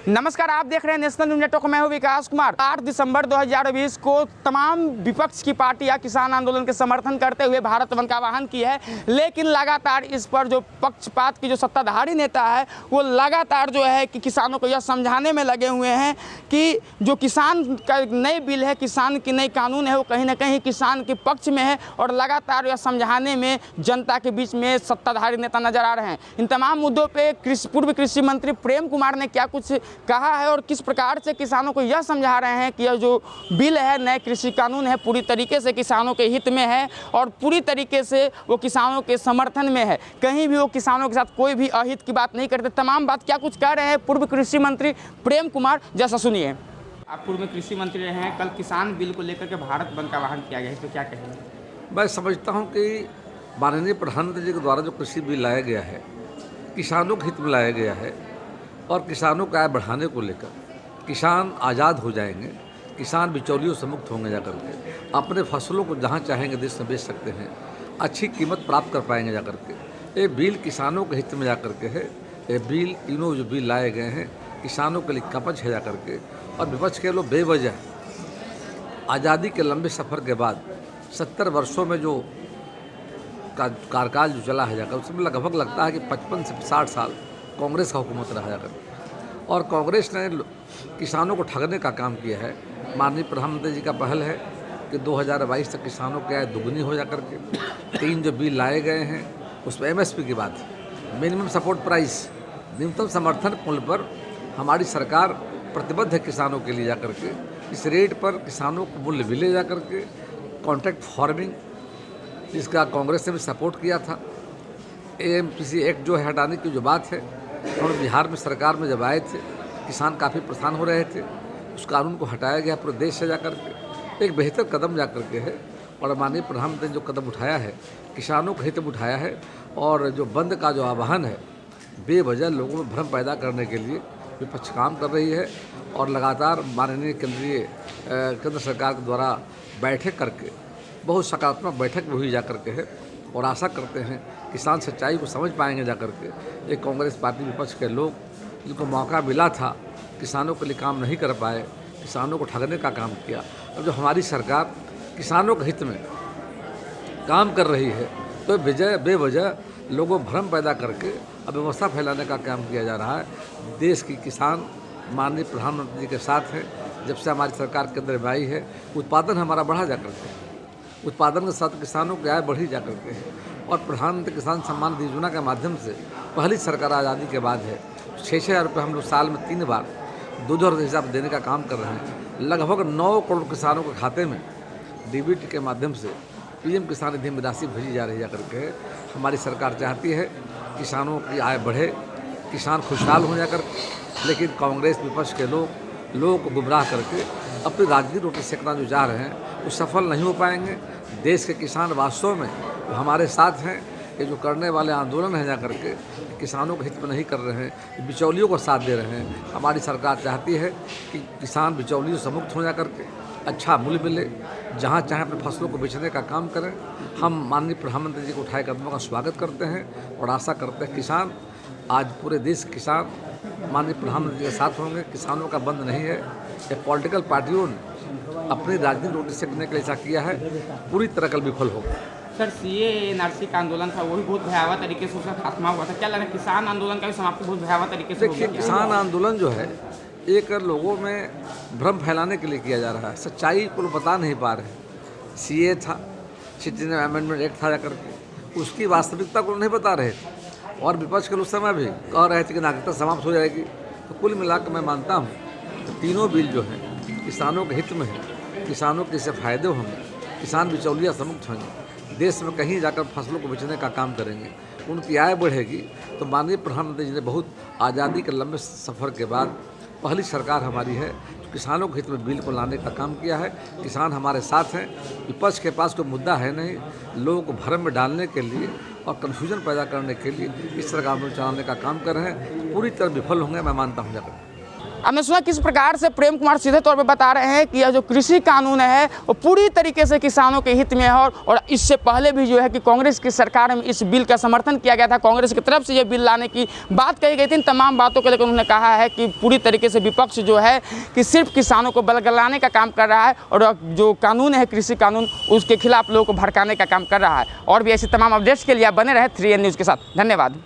नमस्कार, आप देख रहे हैं नेशनल न्यूज नेटवर्क। मैं हूं विकास कुमार। 8 दिसंबर 2020 को तमाम विपक्ष की पार्टियां किसान आंदोलन के समर्थन करते हुए भारत बंद का आह्वान की है, लेकिन लगातार इस पर जो पक्षपात की जो सत्ताधारी नेता है वो लगातार जो है कि किसानों को यह समझाने में लगे हुए हैं कि जो किसान का नई बिल है, किसान की नई कानून है, वो कहीं ना कहीं किसान के पक्ष में है और लगातार यह समझाने में जनता के बीच में सत्ताधारी नेता नजर आ रहे हैं। इन तमाम मुद्दों पर पूर्व कृषि मंत्री प्रेम कुमार ने क्या कुछ कहा है और किस प्रकार से किसानों को यह समझा रहे हैं कि यह जो बिल है, नए कृषि कानून है, पूरी तरीके से किसानों के हित में है और पूरी तरीके से वो किसानों के समर्थन में है। कहीं भी वो किसानों के साथ कोई भी अहित की बात नहीं करते। तमाम बात क्या कुछ कह रहे हैं पूर्व कृषि मंत्री प्रेम कुमार, जैसा सुनिए। आप पूर्व कृषि मंत्री रहे हैं, कल किसान बिल को लेकर के भारत बंद का आह्वान किया गया है, इस पर क्या कहेंगे? मैं समझता हूं कि माननीय प्रधानमंत्री जी के द्वारा जो कृषि बिल लाया गया है, किसानों के हित में लाया गया है और किसानों का आय बढ़ाने को लेकर किसान आज़ाद हो जाएंगे, किसान बिचौलियों से मुक्त होंगे, जाकर के अपने फसलों को जहां चाहेंगे देश में बेच सकते हैं, अच्छी कीमत प्राप्त कर पाएंगे जाकर के। ये बिल किसानों के हित में जाकर के है। ये बिल, तीनों जो बिल लाए गए हैं किसानों के लिए कवच है जाकर के। और विपक्ष के लोग बेवजह आज़ादी के लंबे सफ़र के बाद 70 वर्षों में जो कार्यकाल जो चला है जाकर, उसमें लगभग लगता है कि 55 से 60 साल कांग्रेस का हुकूमत रहा जाकर और कांग्रेस ने किसानों को ठगने का काम किया है। माननीय प्रधानमंत्री जी का पहल है कि 2022 तक किसानों की आय दुगनी हो जाकर के। 3 जो बिल लाए गए हैं उसमें MSP की बात है, मिनिमम सपोर्ट प्राइस, न्यूनतम समर्थन मूल्य पर हमारी सरकार प्रतिबद्ध है किसानों के लिए जाकर के। इस रेट पर किसानों को मूल्य मिले जाकर के। कॉन्ट्रैक्ट फार्मिंग, जिसका कांग्रेस ने भी सपोर्ट किया था। AMPC एक्ट जो है हटाने की जो बात है, और बिहार में सरकार में जब आए थे किसान काफ़ी परेशान हो रहे थे, उस कानून को हटाया गया पूरे देश से जाकर के। एक बेहतर कदम जाकर के है और माननीय प्रधानमंत्री ने जो कदम उठाया है किसानों के हित में उठाया है। और जो बंद का जो आह्वान है, बेवजह लोगों में भ्रम पैदा करने के लिए विपक्ष काम कर रही है और लगातार माननीय केंद्र सरकार के द्वारा बैठक करके, बहुत सकारात्मक बैठक भी हुई जाकर के है और आशा करते हैं किसान सच्चाई को समझ पाएंगे जाकर के। ये कांग्रेस पार्टी विपक्ष के लोग जिनको मौका मिला था, किसानों के लिए काम नहीं कर पाए, किसानों को ठगने का काम किया। अब जो हमारी सरकार किसानों के हित में काम कर रही है तो बेवजह लोगों भ्रम पैदा करके अव्यवस्था फैलाने का काम किया जा रहा है। देश की किसान माननीय प्रधानमंत्री जी के साथ हैं। जब से हमारी सरकार केंद्र में आई है, उत्पादन हमारा बढ़ा जा करके है। उत्पादन के साथ किसानों की आय बढ़ी जा करके है और प्रधानमंत्री किसान सम्मान निधि योजना के माध्यम से पहली सरकार आज़ादी के बाद है 6,000 रुपये हम लोग साल में 3 बार 2,000 हिसाब देने का काम कर रहे हैं। लगभग 9 करोड़ किसानों के खाते में DBT के माध्यम से PM किसान निधि में राशि भेजी जा रही जा करके है। हमारी सरकार चाहती है किसानों की आय बढ़े, किसान खुशहाल हो जाकर, लेकिन कांग्रेस विपक्ष के लोगों को गुमराह करके अपनी राजनीतिक रोटी सेकना जो चाह रहे हैं वो सफल नहीं हो पाएंगे। देश के किसान वास्तव में हमारे साथ हैं। ये जो करने वाले आंदोलन है जाकर के किसानों के हित में नहीं कर रहे हैं, बिचौलियों को साथ दे रहे हैं। हमारी सरकार चाहती है कि किसान बिचौलियों से मुक्त हो जाकर के अच्छा मूल्य मिले, जहाँ चाहे अपने फसलों को बेचने का काम करें। हम माननीय प्रधानमंत्री जी को उठाए कदमों का स्वागत करते हैं और आशा करते हैं किसान, आज पूरे देश के किसान माननीय प्रधानमंत्री के साथ होंगे। किसानों का बंद नहीं है। ये पॉलिटिकल पार्टियों ने अपनी राजनीतिक रोटी सेकने के लिए ऐसा किया है, पूरी तरह कल विफल होगा। सर, CA NRC का आंदोलन था, वो भी बहुत भयावह तरीके से उसका खात्मा हुआ था। क्या लग रहा है किसान आंदोलन का भी समाप्ति बहुत भयावह तरीके से? देखिए, किसान आंदोलन जो है एक लोगों में भ्रम फैलाने के लिए किया जा रहा है, सच्चाई को लोग बता नहीं पा रहे। CA था, सिटीजन अमेंडमेंट एक्ट था जाकर के, उसकी वास्तविकता को नहीं बता रहे थे और विपक्ष के उस समय भी कह रहे थे कि नागरिकता समाप्त हो जाएगी। तो कुल मिलाकर मैं मानता हूँ तो तीनों बिल जो हैं किसानों के हित में है, किसानों के इससे फ़ायदे होंगे, किसान बिचौलिया से मुक्त होंगे, देश में कहीं जाकर फसलों को बेचने का काम करेंगे, उनकी आय बढ़ेगी। तो माननीय प्रधानमंत्री जी ने बहुत आज़ादी के लंबे सफ़र के बाद पहली सरकार हमारी है जो किसानों के हित में बिल को लाने का काम किया है। किसान हमारे साथ हैं। विपक्ष के पास कोई मुद्दा है नहीं। लोगों को भ्रम में डालने के लिए और कन्फ्यूजन पैदा करने के लिए इस तरह का आंदोलन चलाने का काम कर रहे हैं, पूरी तरह विफल होंगे, मैं मानता हूँ जाकर। हमने सुना किस प्रकार से प्रेम कुमार सीधे तौर पे बता रहे हैं कि यह जो कृषि कानून है वो पूरी तरीके से किसानों के हित में है और इससे पहले भी जो है कि कांग्रेस की सरकार में इस बिल का समर्थन किया गया था, कांग्रेस की तरफ से ये बिल लाने की बात कही गई थी। इन तमाम बातों को लेकर उन्होंने कहा है कि पूरी तरीके से विपक्ष जो है कि सिर्फ किसानों को बलगलाने का काम कर रहा है और जो कानून है कृषि कानून उसके खिलाफ लोगों को भड़काने का काम कर रहा है। और भी ऐसे तमाम अपडेट्स के लिए आप बने रहे 3N न्यूज़ के साथ। धन्यवाद।